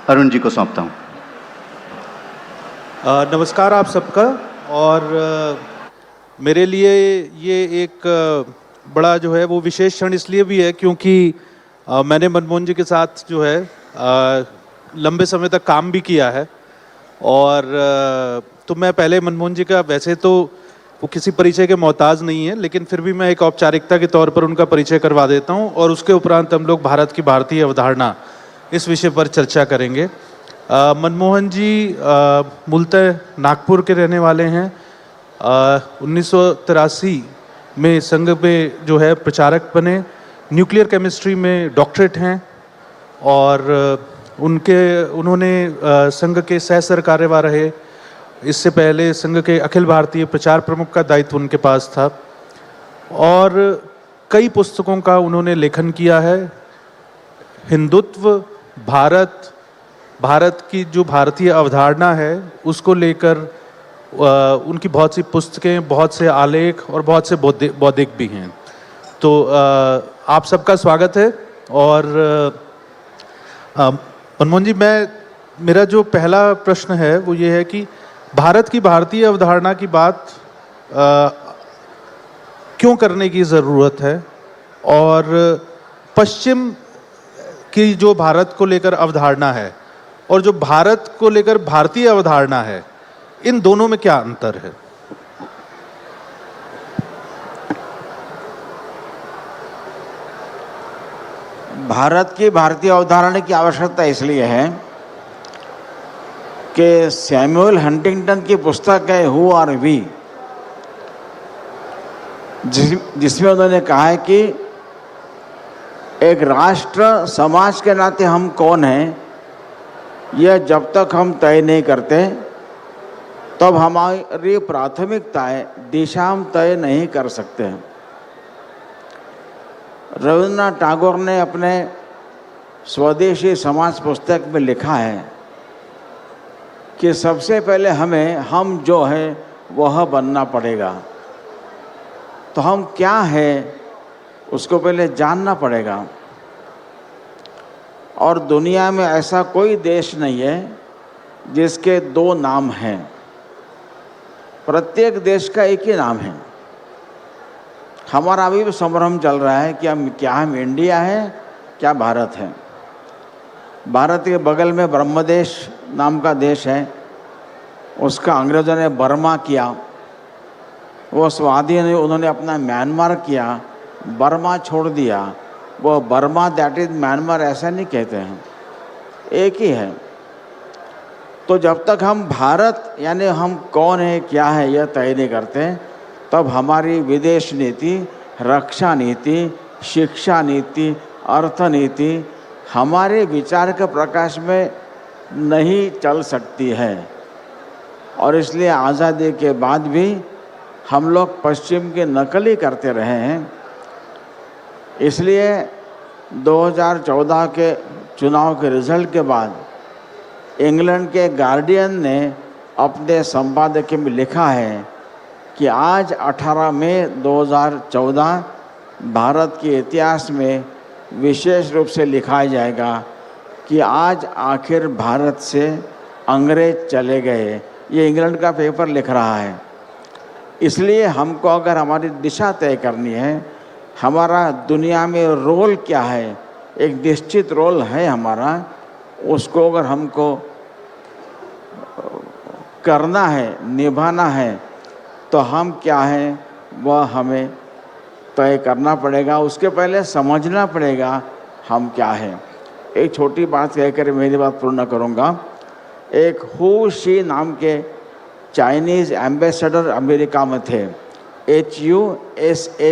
अरुण जी को सौंपता हूँ। नमस्कार आप सबका। और मेरे लिए ये एक बड़ा जो है वो विशेष क्षण इसलिए भी है क्योंकि मैंने मनमोहन जी के साथ जो है लंबे समय तक काम भी किया है। और तो मैं पहले मनमोहन जी का, वैसे तो वो किसी परिचय के मोहताज नहीं है, लेकिन फिर भी मैं एक औपचारिकता के तौर पर उनका परिचय करवा देता हूँ और उसके उपरांत हम लोग भारत की भारतीय अवधारणा इस विषय पर चर्चा करेंगे। मनमोहन जी मूलतः नागपुर के रहने वाले हैं। 1983 में संघ में जो है प्रचारक बने, न्यूक्लियर केमिस्ट्री में डॉक्टरेट हैं और उन्होंने संघ के सह सरकार्यवाह रहे। इससे पहले संघ के अखिल भारतीय प्रचार प्रमुख का दायित्व उनके पास था और कई पुस्तकों का उन्होंने लेखन किया है। हिंदुत्व, भारत की जो भारतीय अवधारणा है उसको लेकर उनकी बहुत सी पुस्तकें, बहुत से आलेख और बहुत से बौद्धिक भी हैं। तो आप सबका स्वागत है। और मनमोहन जी, मेरा जो पहला प्रश्न है वो ये है कि भारत की भारतीय अवधारणा की बात क्यों करने की ज़रूरत है और पश्चिम की जो भारत को लेकर अवधारणा है और जो भारत को लेकर भारतीय अवधारणा है, इन दोनों में क्या अंतर है? भारत की भारतीय अवधारणा की आवश्यकता इसलिए है कि सैमुअल हंटिंगटन की पुस्तक है हु आर वी, जिसमें उन्होंने कहा है कि एक राष्ट्र समाज के नाते हम कौन हैं, यह जब तक हम तय नहीं करते तब हमारी प्राथमिकताएं दिशा हम तय नहीं कर सकते हैं। रविन्द्रनाथ टैगोर ने अपने स्वदेशी समाज पुस्तक में लिखा है कि सबसे पहले हम जो है वह बनना पड़ेगा। तो हम क्या है उसको पहले जानना पड़ेगा। और दुनिया में ऐसा कोई देश नहीं है जिसके दो नाम हैं। प्रत्येक देश का एक ही नाम है। हमारा अभी भी संभ्रम चल रहा है कि हम इंडिया है, क्या भारत है। भारत के बगल में ब्रह्मदेश नाम का देश है, उसका अंग्रेज़ों ने बर्मा किया। वो स्वाधीन है, उन्होंने अपना म्यांमार किया, बर्मा छोड़ दिया। वो बर्मा दैट इज म्यांमार ऐसा नहीं कहते हैं, एक ही है। तो जब तक हम भारत यानी हम कौन है क्या है यह तय नहीं करते, तब हमारी विदेश नीति, रक्षा नीति, शिक्षा नीति, अर्थनीति हमारे विचार के प्रकाश में नहीं चल सकती है। और इसलिए आज़ादी के बाद भी हम लोग पश्चिम की नकल ही करते रहे हैं। इसलिए 2014 के चुनाव के रिजल्ट के बाद इंग्लैंड के गार्डियन ने अपने संपादकीय में लिखा है कि आज 18 मई 2014 भारत के इतिहास में विशेष रूप से लिखा जाएगा कि आज आखिर भारत से अंग्रेज चले गए। ये इंग्लैंड का पेपर लिख रहा है। इसलिए हमको अगर हमारी दिशा तय करनी है, हमारा दुनिया में रोल क्या है, एक निश्चित रोल है हमारा, उसको अगर हमको करना है, निभाना है, तो हम क्या हैं वह हमें तय करना पड़ेगा। उसके पहले समझना पड़ेगा हम क्या हैं। एक छोटी बात कहकर मेरी बात पूर्ण करूँगा। एक हु शी नाम के चाइनीज़ एम्बेसडर अमेरिका में थे, HUSHIH।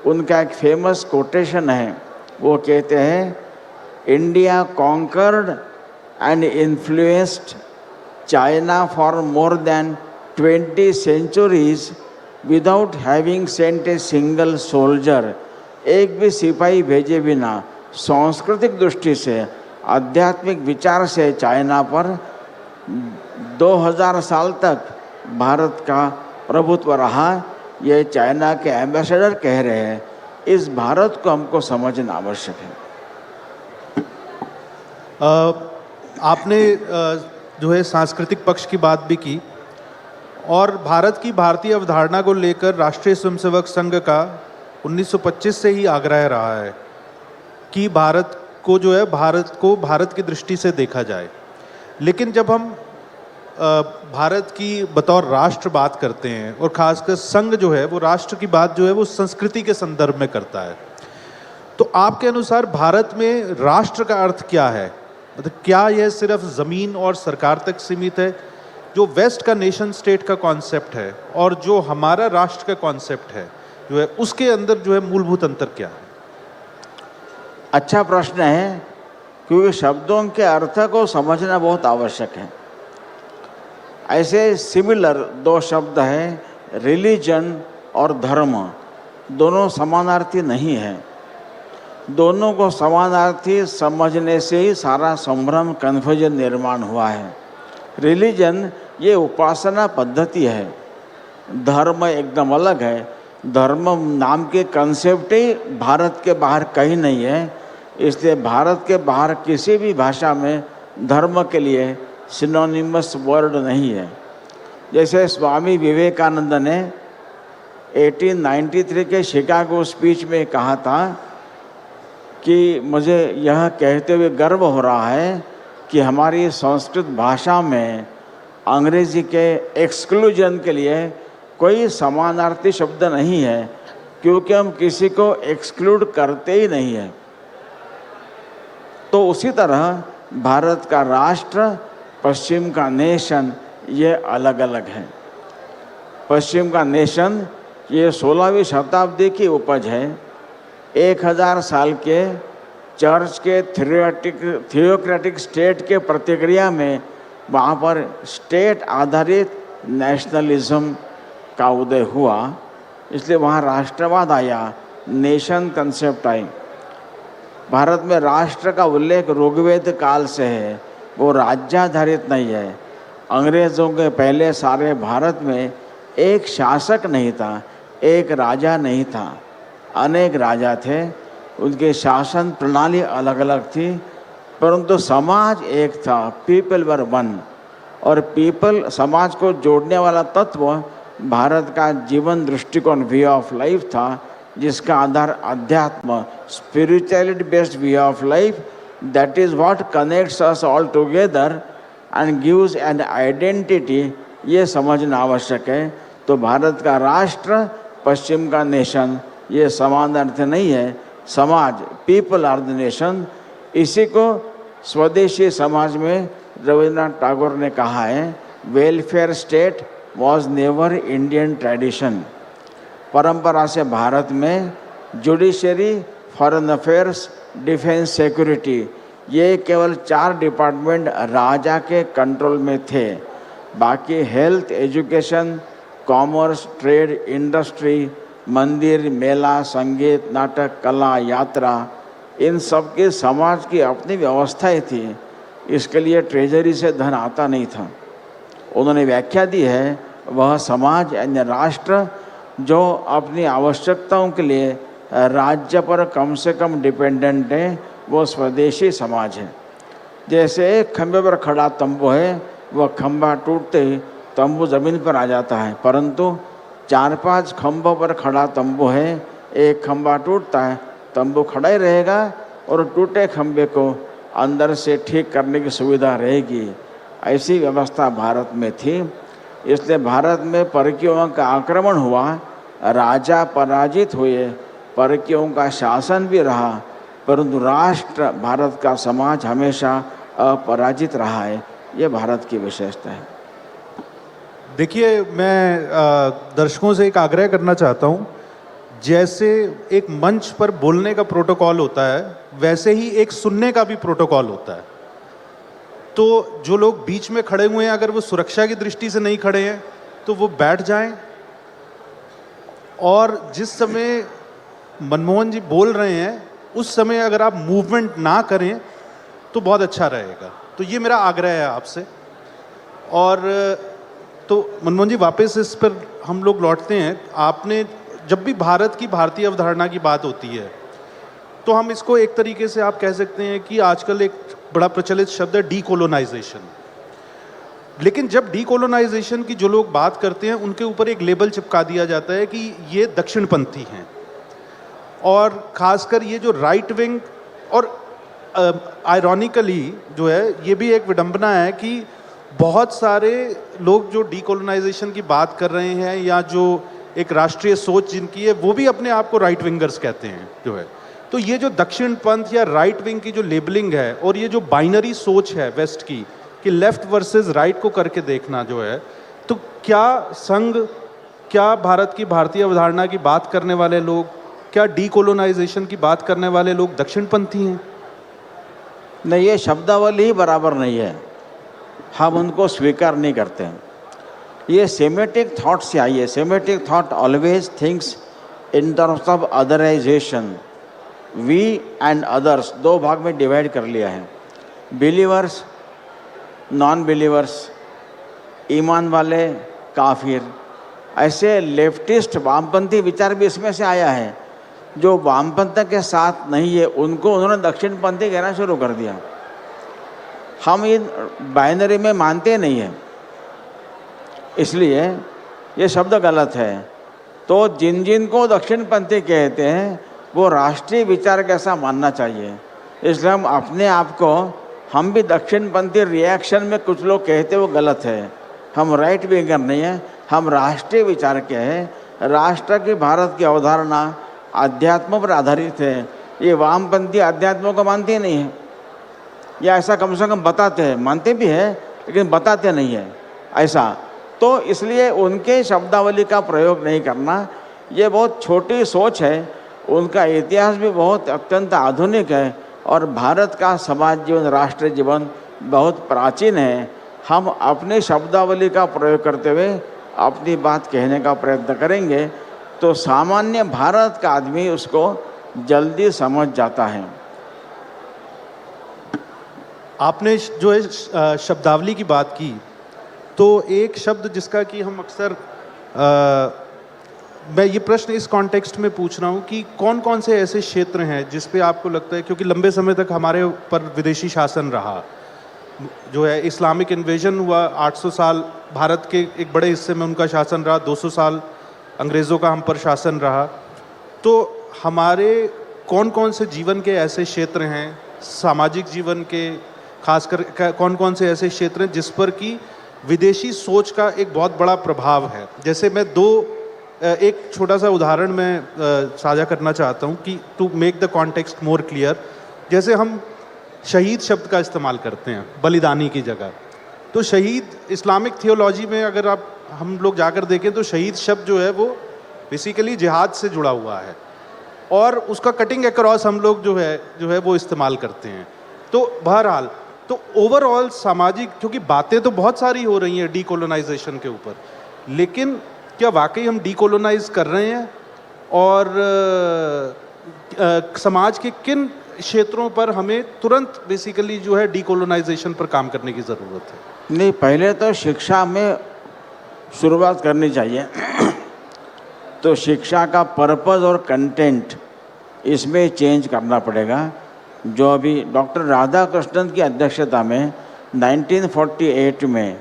उनका एक फेमस कोटेशन है, वो कहते हैं, India conquered and influenced China for more than 20 centuries without having sent a single soldier. एक भी सिपाही भेजे बिना सांस्कृतिक दृष्टि से, आध्यात्मिक विचार से चाइना पर 2000 साल तक भारत का प्रभुत्व रहा। ये चाइना के एम्बेसडर कह रहे हैं। इस भारत को हमको समझना आवश्यक है। आपने जो है सांस्कृतिक पक्ष की बात भी की और भारत की भारतीय अवधारणा को लेकर राष्ट्रीय स्वयंसेवक संघ का 1925 से ही आग्रह रहा है कि भारत को जो है भारत की दृष्टि से देखा जाए। लेकिन जब हम भारत की बतौर राष्ट्र बात करते हैं और खासकर संघ जो है वो राष्ट्र की बात जो है वो संस्कृति के संदर्भ में करता है, तो आपके अनुसार भारत में राष्ट्र का अर्थ क्या है? मतलब क्या यह सिर्फ ज़मीन और सरकार तक सीमित है? जो वेस्ट का नेशन स्टेट का कॉन्सेप्ट है और जो हमारा राष्ट्र का कॉन्सेप्ट है जो है उसके अंदर जो है मूलभूत अंतर क्या है? अच्छा प्रश्न है, क्योंकि शब्दों के अर्थ को समझना बहुत आवश्यक है। ऐसे सिमिलर दो शब्द हैं, रिलीजन और धर्म, दोनों समानार्थी नहीं हैं। दोनों को समानार्थी समझने से ही सारा संभ्रम, कन्फ्यूजन निर्माण हुआ है। रिलीजन ये उपासना पद्धति है, धर्म एकदम अलग है। धर्म नाम के कंसेप्ट ही भारत के बाहर कहीं नहीं है, इसलिए भारत के बाहर किसी भी भाषा में धर्म के लिए सिनोनिमस वर्ड नहीं है। जैसे स्वामी विवेकानंद ने 1893 के शिकागो स्पीच में कहा था कि मुझे यह कहते हुए गर्व हो रहा है कि हमारी संस्कृत भाषा में अंग्रेजी के एक्सक्लूजन के लिए कोई समानार्थी शब्द नहीं है, क्योंकि हम किसी को एक्सक्लूड करते ही नहीं हैं। तो उसी तरह भारत का राष्ट्र, पश्चिम का नेशन, ये अलग अलग हैं। पश्चिम का नेशन ये 16वीं शताब्दी की उपज है। 1000 साल के चर्च के थियोक्रेटिक स्टेट के प्रतिक्रिया में वहाँ पर स्टेट आधारित नेशनलिज्म का उदय हुआ, इसलिए वहाँ राष्ट्रवाद आया, नेशन कंसेप्ट आई। भारत में राष्ट्र का उल्लेख ऋग्वेद काल से है, वो राज्याधारित नहीं है। अंग्रेज़ों के पहले सारे भारत में एक शासक नहीं था, एक राजा नहीं था, अनेक राजा थे, उनके शासन प्रणाली अलग अलग थी, परंतु समाज एक था, पीपल वर वन। और पीपल, समाज को जोड़ने वाला तत्व भारत का जीवन दृष्टिकोण, वे ऑफ लाइफ था, जिसका आधार अध्यात्म, spirituality based way of life, that is what connects us all together and gives an identity, ये समझना आवश्यक है। तो भारत का राष्ट्र, पश्चिम का नेशन, ये समान अर्थ नहीं है। समाज, पीपल आर द नेशन, इसी को स्वदेशी समाज में रविन्द्रनाथ टैगोर ने कहा है, welfare state was never Indian tradition. परंपरा से भारत में judiciary, foreign affairs, defence, security, ये केवल 4 डिपार्टमेंट राजा के कंट्रोल में थे। बाकी health, education, commerce, trade, industry, मंदिर, मेला, संगीत, नाटक, कला, यात्रा, इन सब के समाज की अपनी व्यवस्थाएं थी। इसके लिए ट्रेजरी से धन आता नहीं था। उन्होंने व्याख्या दी है, वह समाज यानी राष्ट्र जो अपनी आवश्यकताओं के लिए राज्य पर कम से कम डिपेंडेंट है, वो स्वदेशी समाज है। जैसे एक खंभे पर खड़ा तंबू है, वह खंभा टूटते ही तंबू ज़मीन पर आ जाता है, परंतु 4-5 खंभों पर खड़ा तंबू है, एक खंभा टूटता है, तंबू खड़ा ही रहेगा और टूटे खंभे को अंदर से ठीक करने की सुविधा रहेगी। ऐसी व्यवस्था भारत में थी। इसलिए भारत में परकियों का आक्रमण हुआ, राजा पराजित हुए, परकियों का शासन भी रहा, परंतु राष्ट्र, भारत का समाज हमेशा अपराजित रहा है। ये भारत की विशेषता है। देखिए, मैं दर्शकों से एक आग्रह करना चाहता हूँ, जैसे एक मंच पर बोलने का प्रोटोकॉल होता है, वैसे ही एक सुनने का भी प्रोटोकॉल होता है। तो जो लोग बीच में खड़े हुए हैं, अगर वो सुरक्षा की दृष्टि से नहीं खड़े हैं तो वो बैठ जाएं, और जिस समय मनमोहन जी बोल रहे हैं उस समय अगर आप मूवमेंट ना करें तो बहुत अच्छा रहेगा। तो ये मेरा आग्रह है आपसे। और तो मनमोहन जी, वापस इस पर हम लोग लौटते हैं। आपने जब भी भारत की भारतीय अवधारणा की बात होती है तो हम इसको एक तरीके से आप कह सकते हैं कि आजकल एक बड़ा प्रचलित शब्द है डीकोलोनाइजेशन। लेकिन जब डीकोलोनाइजेशन की जो लोग बात करते हैं उनके ऊपर एक लेबल चिपका दिया जाता है कि ये दक्षिणपंथी हैं, और खासकर ये जो राइट विंग, और आयरॉनिकली जो है ये भी एक विडंबना है कि बहुत सारे लोग जो डीकोलोनाइजेशन की बात कर रहे हैं या जो एक राष्ट्रीय सोच जिनकी है वो भी अपने आप को राइट विंगर्स कहते हैं जो है। तो ये जो दक्षिण पंथ या राइट विंग की जो लेबलिंग है और ये जो बाइनरी सोच है वेस्ट की कि लेफ्ट वर्सेस राइट को करके देखना जो है, तो क्या संघ, क्या भारत की भारतीय अवधारणा की बात करने वाले लोग, क्या डीकोलोनाइजेशन की बात करने वाले लोग दक्षिणपंथी हैं? नहीं, ये शब्दावली ही बराबर नहीं है, हम उनको स्वीकार नहीं करते हैं। ये सेमेटिक थॉट से आई है। Semitic thought always thinks in terms of otherisation. We and others दो भाग में डिवाइड कर लिया है, बिलीवर्स, नॉन बिलीवर्स, ईमान वाले, काफिर। ऐसे लेफ्टिस्ट वामपंथी विचार भी इसमें से आया है। जो वामपंथ के साथ नहीं है उनको उन्होंने दक्षिणपंथी कहना शुरू कर दिया। हम इन बाइनरी में मानते नहीं हैं, इसलिए ये शब्द गलत है। तो जिन जिन को दक्षिणपंथी कहते हैं वो राष्ट्रीय विचार कैसा मानना चाहिए। इसलिए हम अपने आप को, हम भी दक्षिणपंथी रिएक्शन में कुछ लोग कहते वो गलत है। हम राइट विंगर नहीं है, हम राष्ट्रीय विचार के हैं। राष्ट्र की भारत की अवधारणा अध्यात्म पर आधारित है। ये वामपंथी अध्यात्म को मानते नहीं है, या ऐसा कम से कम बताते हैं, मानते भी है लेकिन बताते नहीं है ऐसा। तो इसलिए उनके शब्दावली का प्रयोग नहीं करना, ये बहुत छोटी सोच है। उनका इतिहास भी बहुत अत्यंत आधुनिक है और भारत का समाज जीवन, राष्ट्र जीवन बहुत प्राचीन है। हम अपनी शब्दावली का प्रयोग करते हुए अपनी बात कहने का प्रयत्न करेंगे तो सामान्य भारत का आदमी उसको जल्दी समझ जाता है। आपने जो है शब्दावली की बात की, तो एक शब्द जिसका कि हम अक्सर, मैं ये प्रश्न इस कॉन्टेक्स्ट में पूछ रहा हूँ कि कौन कौन से ऐसे क्षेत्र हैं जिस पे आपको लगता है, क्योंकि लंबे समय तक हमारे ऊपर विदेशी शासन रहा, जो है इस्लामिक इन्वेजन हुआ, 800 साल भारत के एक बड़े हिस्से में उनका शासन रहा, 200 साल अंग्रेज़ों का हम पर शासन रहा। तो हमारे कौन कौन से जीवन के ऐसे क्षेत्र हैं, सामाजिक जीवन के खासकर कौन कौन से ऐसे क्षेत्र हैं जिस पर कि विदेशी सोच का एक बहुत बड़ा प्रभाव है? जैसे मैं एक छोटा सा उदाहरण मैं साझा करना चाहता हूँ कि to make the context more clear. जैसे हम शहीद शब्द का इस्तेमाल करते हैं बलिदानी की जगह, तो शहीद इस्लामिक थियोलॉजी में अगर हम लोग जाकर देखें तो शहीद शब्द जो है वो बेसिकली जिहाद से जुड़ा हुआ है और उसका कटिंग अक्रॉस हम लोग जो है वो इस्तेमाल करते हैं। तो बहरहाल, तो ओवरऑल सामाजिक, क्योंकि बातें तो बहुत सारी हो रही हैं डीकोलोनाइजेशन के ऊपर, लेकिन क्या वाकई हम डीकोलोनाइज कर रहे हैं? और समाज के किन क्षेत्रों पर हमें तुरंत बेसिकली जो है डीकोलोनाइजेशन पर काम करने की ज़रूरत है? नहीं, पहले तो शिक्षा में शुरुआत करनी चाहिए। तो शिक्षा का पर्पस और कंटेंट इसमें चेंज करना पड़ेगा। जो अभी डॉक्टर राधाकृष्णन की अध्यक्षता में 1948 में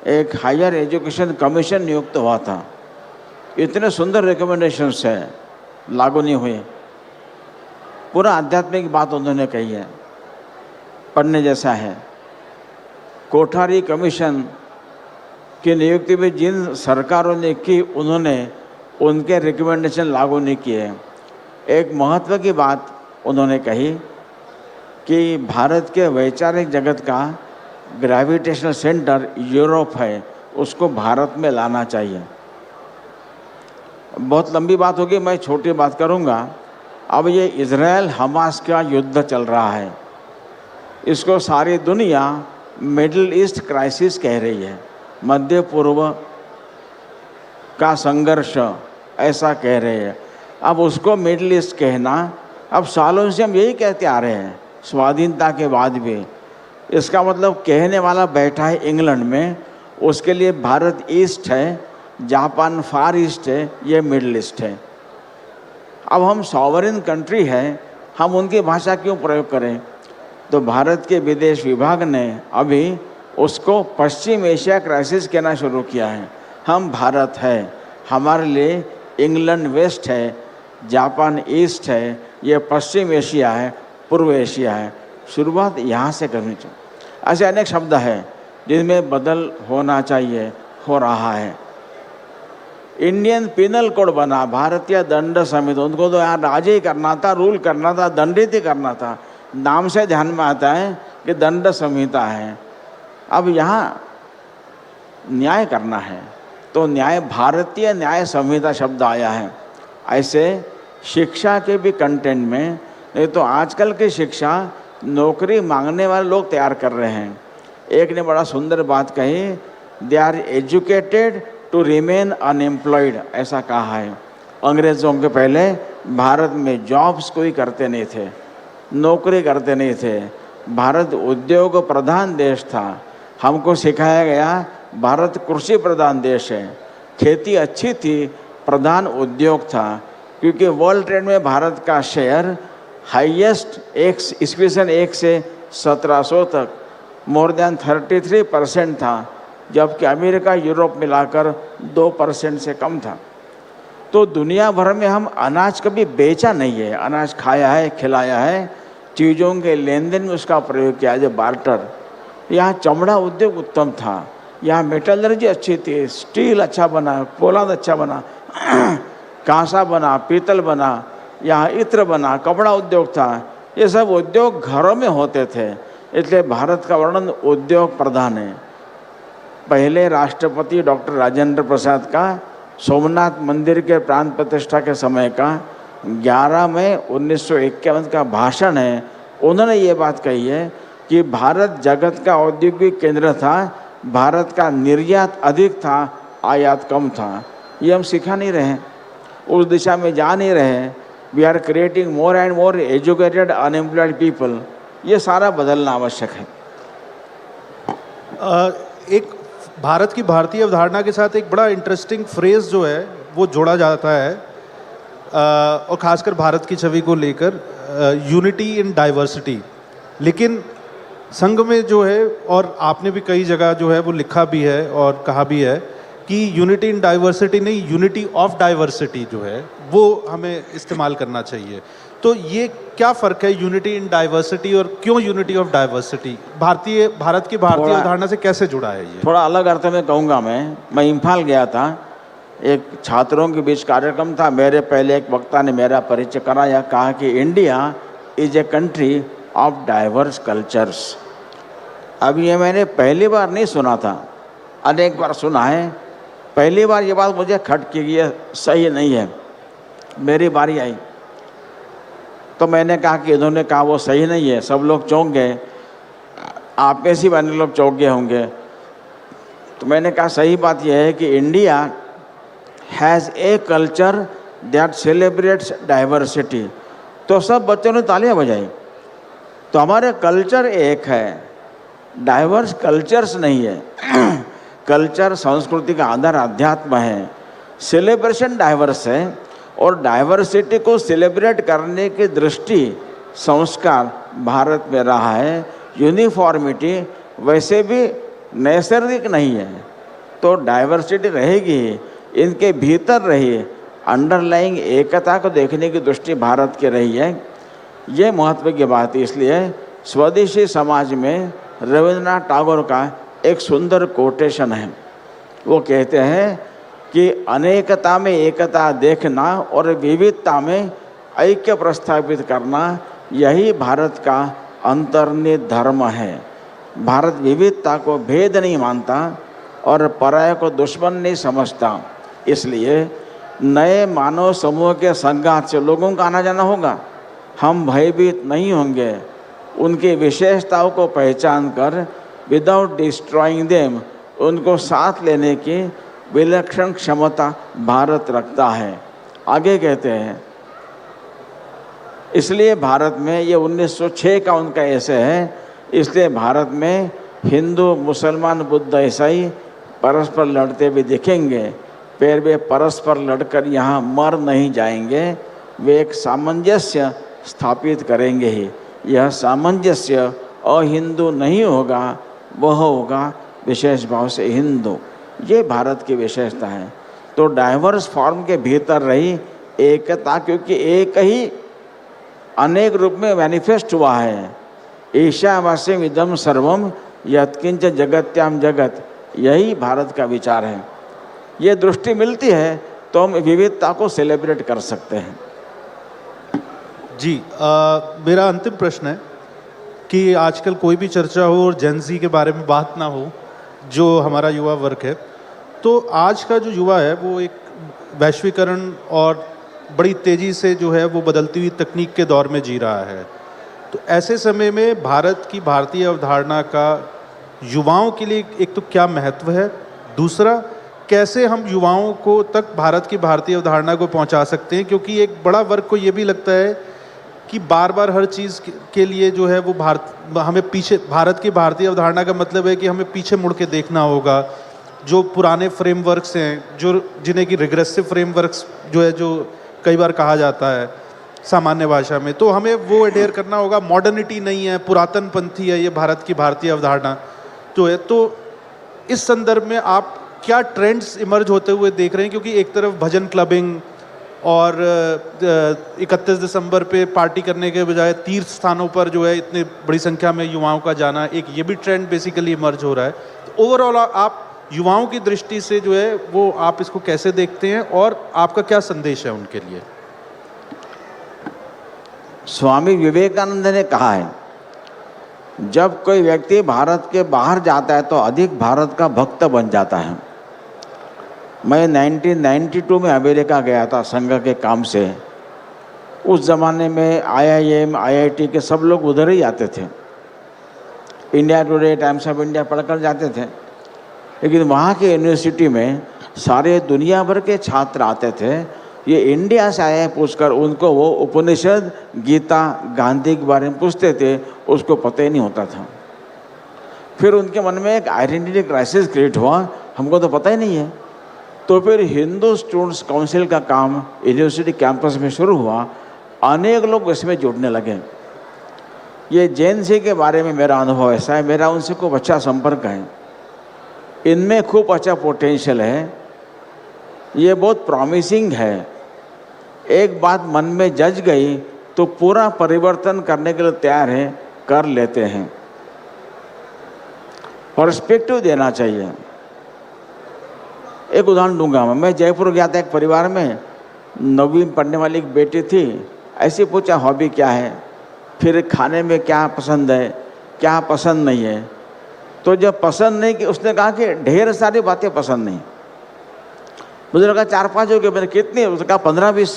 एक हायर एजुकेशन कमीशन नियुक्त हुआ था। इतने सुंदर रिकमेंडेशंस हैं, लागू नहीं हुए। पूरा आध्यात्मिक बात उन्होंने कही है, पढ़ने जैसा है। कोठारी कमीशन की नियुक्ति में जिन सरकारों ने की, उन्होंने उनके रिकमेंडेशन लागू नहीं किए। एक महत्व की बात उन्होंने कही कि भारत के वैचारिक जगत का ग्रेविटेशनल सेंटर यूरोप है, उसको भारत में लाना चाहिए। बहुत लंबी बात होगी, मैं छोटी बात करूंगा। अब ये इजराइल हमास का युद्ध चल रहा है, इसको सारी दुनिया मिडिल ईस्ट क्राइसिस कह रही है, मध्य पूर्व का संघर्ष ऐसा कह रहे हैं। अब उसको मिडिल ईस्ट कहना, अब सालों से हम यही कहते आ रहे हैं स्वाधीनता के बाद भी। इसका मतलब कहने वाला बैठा है इंग्लैंड में, उसके लिए भारत ईस्ट है, जापान फार ईस्ट है, ये मिडिल ईस्ट है। अब हम सॉवरेन कंट्री है, हम उनकी भाषा क्यों प्रयोग करें? तो भारत के विदेश विभाग ने अभी उसको पश्चिम एशिया क्राइसिस कहना शुरू किया है। हम भारत है, हमारे लिए इंग्लैंड वेस्ट है, जापान ईस्ट है, ये पश्चिम एशिया है, पूर्व एशिया है। शुरुआत यहाँ से करनी चाहिए। ऐसे अनेक शब्द हैं जिनमें बदल होना चाहिए, हो रहा है। इंडियन पिनल कोड बना, भारतीय दंड संहिता, उनको तो यहाँ राज ही करना था, रूल करना था, दंडित ही करना था। नाम से ध्यान में आता है कि दंड संहिता है। अब यहाँ न्याय करना है तो न्याय, भारतीय न्याय संहिता शब्द आया है। ऐसे शिक्षा के भी कंटेंट में, नहीं तो आजकल की शिक्षा नौकरी मांगने वाले लोग तैयार कर रहे हैं। एक ने बड़ा सुंदर बात कही, they are educated to remain unemployed, ऐसा कहा है। अंग्रेज़ों के पहले भारत में जॉब्स कोई करते नहीं थे, नौकरी करते नहीं थे। भारत उद्योग प्रधान देश था। हमको सिखाया गया भारत कृषि प्रधान देश है। खेती अच्छी थी, प्रधान उद्योग था, क्योंकि वर्ल्ड ट्रेड में भारत का शेयर हाईएस्ट ईस्वी सन 1 से 1700 तक मोर देन 33% था, जबकि अमेरिका यूरोप मिलाकर 2% से कम था। तो दुनिया भर में हम अनाज कभी बेचा नहीं है, अनाज खाया है, खिलाया है, चीज़ों के लेन देन में उसका प्रयोग किया है, बार्टर। यहाँ चमड़ा उद्योग उत्तम था, यहाँ मेटलर्जी अच्छी थी, स्टील अच्छा बना, पोलाद अच्छा बना, कांसा बना, पीतल बना, यहाँ इत्र बना, कपड़ा उद्योग था। ये सब उद्योग घरों में होते थे, इसलिए भारत का वर्णन उद्योग प्रधान है। पहले राष्ट्रपति डॉक्टर राजेंद्र प्रसाद का सोमनाथ मंदिर के प्राण प्रतिष्ठा के समय का 11 मई 1951 का भाषण है। उन्होंने ये बात कही है कि भारत जगत का औद्योगिक केंद्र था, भारत का निर्यात अधिक था, आयात कम था। ये हम सिखा नहीं रहे, उस दिशा में जा नहीं रहे। We are creating more and more educated unemployed people. ये सारा बदलना आवश्यक है। एक भारत की भारतीय अवधारणा के साथ एक बड़ा इंटरेस्टिंग फ्रेज जो है वो जोड़ा जाता है, और ख़ासकर भारत की छवि को लेकर, यूनिटी इन डाइवर्सिटी। लेकिन संघ में जो है, और आपने भी कई जगह जो है वो लिखा भी है और कहा भी है कि यूनिटी इन डाइवर्सिटी नहीं, यूनिटी ऑफ डाइवर्सिटी जो है वो हमें इस्तेमाल करना चाहिए। तो ये क्या फ़र्क है यूनिटी इन डाइवर्सिटी और क्यों यूनिटी ऑफ डाइवर्सिटी भारत की भारतीय अवधारणा से कैसे जुड़ा है? ये थोड़ा अलग अर्थ में कहूँगा। मैं इम्फाल गया था, एक छात्रों के बीच कार्यक्रम था। मेरे पहले एक वक्ता ने मेरा परिचय कराया, कहा कि India is a country of diverse cultures. अब ये मैंने पहली बार नहीं सुना था, अनेक बार सुना है। पहली बार ये बात मुझे खटकी, ये सही नहीं है। मेरी बारी आई तो मैंने कहा कि इन्होंने कहा वो सही नहीं है, सब लोग चौंक गए, आप में से बने लोग चौंक गए होंगे। तो मैंने कहा सही बात यह है कि India has a culture that celebrates diversity. तो सब बच्चों ने तालियां बजाई। तो हमारे कल्चर एक है, डाइवर्स कल्चर्स नहीं है। कल्चर संस्कृति का आधार अध्यात्म है, सेलिब्रेशन डाइवर्स है, और डाइवर्सिटी को सेलिब्रेट करने की दृष्टि संस्कार भारत में रहा है। यूनिफॉर्मिटी वैसे भी नैसर्गिक नहीं है, तो डाइवर्सिटी रहेगी, इनके भीतर रही अंडरलाइंग एकता को देखने की दृष्टि भारत की रही है। ये महत्व की बात है। इसलिए स्वदेशी समाज में रविन्द्रनाथ टैगोर का एक सुंदर कोटेशन है। वो कहते हैं कि अनेकता में एकता देखना और विविधता में ऐक्य प्रस्थापित करना, यही भारत का अंतर्निहित धर्म है। भारत विविधता को भेद नहीं मानता और पराय को दुश्मन नहीं समझता। इसलिए नए मानव समूह के संघात से लोगों का आना जाना होगा, हम भयभीत नहीं होंगे। उनकी विशेषताओं को पहचान कर विदाउट डिस्ट्रॉइंग देम उनको साथ लेने की विलक्षण क्षमता भारत रखता है। आगे कहते हैं, इसलिए भारत में ये 1906 का उनका ऐसे है, इसलिए भारत में हिंदू, मुसलमान, बुद्ध, ईसाई परस्पर लड़ते भी दिखेंगे, फिर वे परस्पर लड़कर यहाँ मर नहीं जाएंगे, वे एक सामंजस्य स्थापित करेंगे ही। यह सामंजस्य अहिंदू नहीं होगा, वह होगा विशेष भाव से हिंदू। ये भारत की विशेषता है। तो डाइवर्स फॉर्म के भीतर रही एकता, क्योंकि एक ही अनेक रूप में मैनिफेस्ट हुआ है। ईशावास्यम इदम सर्वम यत्किंच जगत्याम जगत, यही भारत का विचार है। ये दृष्टि मिलती है तो हम विविधता को सेलिब्रेट कर सकते हैं। जी, मेरा अंतिम प्रश्न है कि आजकल कोई भी चर्चा हो और जेनजी के बारे में बात ना हो, जो हमारा युवा वर्ग है, तो आज का जो युवा है वो एक वैश्वीकरण और बड़ी तेज़ी से जो है वो बदलती हुई तकनीक के दौर में जी रहा है। तो ऐसे समय में भारत की भारतीय अवधारणा का युवाओं के लिए एक तो क्या महत्व है, दूसरा कैसे हम युवाओं को तक भारत की भारतीय अवधारणा को पहुंचा सकते हैं, क्योंकि एक बड़ा वर्ग को ये भी लगता है कि बार बार हर चीज़ के लिए जो है वो हमें पीछे, भारत की भारतीय अवधारणा का मतलब है कि हमें पीछे मुड़ के देखना होगा। जो पुराने फ्रेमवर्क्स हैं, जो जिन्हें कि रिग्रेसिव फ्रेमवर्क्स जो है, जो कई बार कहा जाता है सामान्य भाषा में, तो हमें वो एडेयर करना होगा। मॉडर्निटी नहीं है, पुरातनपंथी है ये भारत की भारतीय अवधारणा जो है। तो इस संदर्भ में आप क्या ट्रेंड्स इमर्ज होते हुए देख रहे हैं, क्योंकि एक तरफ भजन क्लबिंग और 31 दिसंबर पे पार्टी करने के बजाय तीर्थ स्थानों पर जो है इतनी बड़ी संख्या में युवाओं का जाना, एक ये भी ट्रेंड बेसिकली इमर्ज हो रहा है। तो ओवरऑल आप युवाओं की दृष्टि से जो है वो आप इसको कैसे देखते हैं और आपका क्या संदेश है उनके लिए? स्वामी विवेकानंद ने कहा है, जब कोई व्यक्ति भारत के बाहर जाता है तो अधिक भारत का भक्त बन जाता है। मैं 1992 में अमेरिका गया था संघ के काम से। उस ज़माने में IIM, IIT के सब लोग उधर ही आते थे। India today, times of India पढ़कर जाते थे। लेकिन वहाँ के यूनिवर्सिटी में सारे दुनिया भर के छात्र आते थे। ये इंडिया से आए हैं पूछकर उनको वो उपनिषद, गीता, गांधी के बारे में पूछते थे, उसको पता ही नहीं होता था। फिर उनके मन में एक आइडेंटिटी क्राइसिस क्रिएट हुआ, हमको तो पता ही नहीं है। तो फिर हिंदू स्टूडेंट्स काउंसिल का काम यूनिवर्सिटी कैंपस में शुरू हुआ। अनेक लोग इसमें जुड़ने लगे। ये जैन जी के बारे में मेरा अनुभव ऐसा है, मेरा उनसे खूब अच्छा संपर्क है। इनमें खूब अच्छा पोटेंशियल है, ये बहुत प्रॉमिसिंग है। एक बात मन में जज गई तो पूरा परिवर्तन करने के लिए तैयार है, कर लेते हैं। पर्सपेक्टिव देना चाहिए। एक उदाहरण दूंगा मैं जयपुर गया था, एक परिवार में 9वीं पढ़ने वाली एक बेटी थी। ऐसे पूछा हॉबी क्या है, फिर खाने में क्या पसंद है, क्या पसंद नहीं है। तो जब पसंद नहीं कि उसने कहा कि ढेर सारी बातें पसंद नहीं। मुझे लगा 4-5 हो गए। मैंने कितनी, उसने कहा 15-20।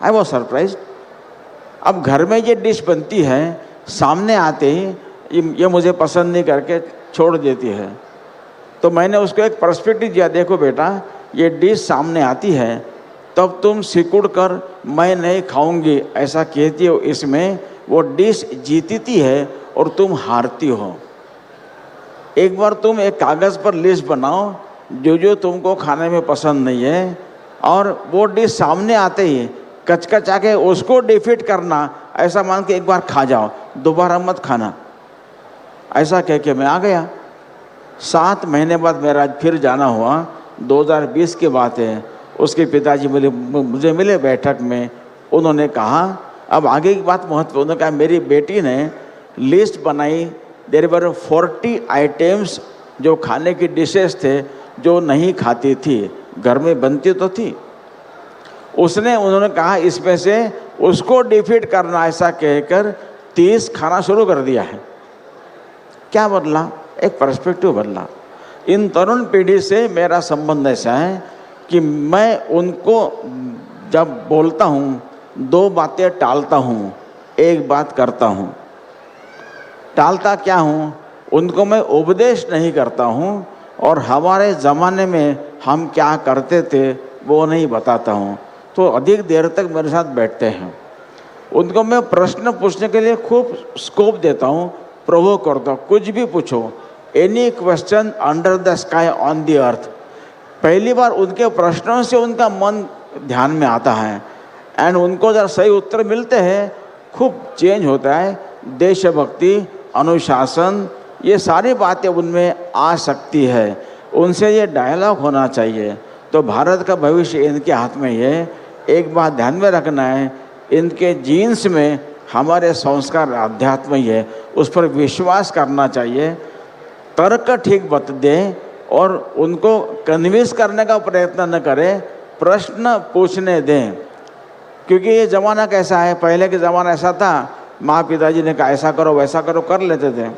I was surprise. अब घर में ये डिश बनती है, सामने आते ही ये मुझे पसंद नहीं करके छोड़ देती है। तो मैंने उसको एक पर्सपेक्टिव दिया, देखो बेटा ये डिश सामने आती है तब तुम सिकुड़ कर मैं नहीं खाऊंगी ऐसा कहती हो, इसमें वो डिश जीतती है और तुम हारती हो। एक बार तुम एक कागज़ पर लिस्ट बनाओ जो जो तुमको खाने में पसंद नहीं है, और वो डिश सामने आते ही कचकचा के उसको डिफीट करना, ऐसा मान के एक बार खा जाओ, दोबारा मत खाना। ऐसा कह के मैं आ गया। 7 महीने बाद मेरा फिर जाना हुआ, 2020 की बात है। उसके पिताजी मुझे मिले बैठक में। उन्होंने कहा, अब आगे की बात महत्वपूर्ण। उन्होंने कहा मेरी बेटी ने लिस्ट बनाई, देयर वर 40 आइटम्स जो खाने की डिशेस थे जो नहीं खाती थी, घर में बनती तो थी। उन्होंने कहा इसमें से उसको डिफीट करना, ऐसा कहकर 30 खाना शुरू कर दिया है। क्या बदला? एक पर्सपेक्टिव बदला। इन तरुण पीढ़ी से मेरा संबंध ऐसा है कि मैं उनको जब बोलता हूँ 2 बातें टालता हूँ, 1 बात करता हूँ। टालता क्या हूँ? उनको मैं उपदेश नहीं करता हूँ, और हमारे ज़माने में हम क्या करते थे वो नहीं बताता हूँ। तो अधिक देर तक मेरे साथ बैठते हैं। उनको मैं प्रश्न पूछने के लिए खूब स्कोप देता हूँ, प्रोवोक करता हूँ, कुछ भी पूछो, any question under the sky on the earth. पहली बार उनके प्रश्नों से उनका मन ध्यान में आता है, एंड उनको जब सही उत्तर मिलते हैं खूब चेंज होता है। देशभक्ति, अनुशासन, ये सारी बातें उनमें आ सकती है। उनसे ये डायलॉग होना चाहिए। तो भारत का भविष्य इनके हाथ में ही है। एक बात ध्यान में रखना है, इनके जीन्स में हमारे संस्कार अध्यात्म ही है, उस पर विश्वास करना चाहिए। तर्क ठीक बता दें और उनको कन्विंस करने का प्रयत्न न करें, प्रश्न पूछने दें। क्योंकि ये ज़माना कैसा है, पहले के ज़माना ऐसा था, माँ पिताजी ने कहा ऐसा करो वैसा करो, कर लेते थे।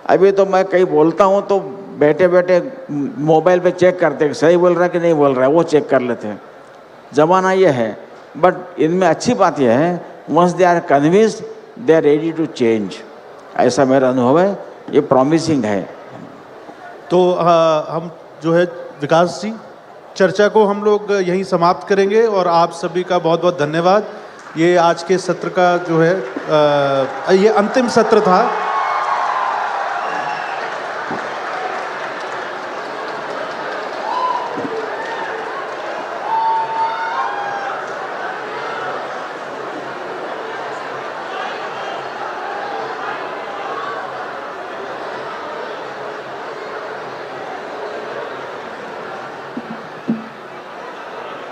अभी तो मैं कहीं बोलता हूँ तो बैठे बैठे मोबाइल पे चेक करते हैं सही बोल रहा है कि नहीं बोल रहा है, वो चेक कर लेते हैं। ज़माना ये है। बट इनमें अच्छी बात यह है, once they are convinced they are ready to change. ऐसा मेरा अनुभव है, ये प्रॉमिसिंग है। तो हम जो है विकास जी, चर्चा को हम लोग यहीं समाप्त करेंगे और आप सभी का बहुत बहुत धन्यवाद। ये आज के सत्र का जो है ये अंतिम सत्र था।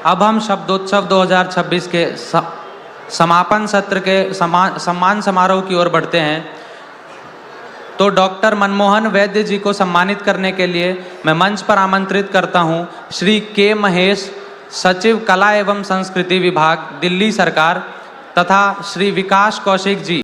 अब हम शब्दोत्सव 2026 के समापन सत्र के सम्मान समारोह की ओर बढ़ते हैं। तो डॉक्टर मनमोहन वैद्य जी को सम्मानित करने के लिए मैं मंच पर आमंत्रित करता हूं श्री के महेश, सचिव कला एवं संस्कृति विभाग, दिल्ली सरकार, तथा श्री विकास कौशिक जी,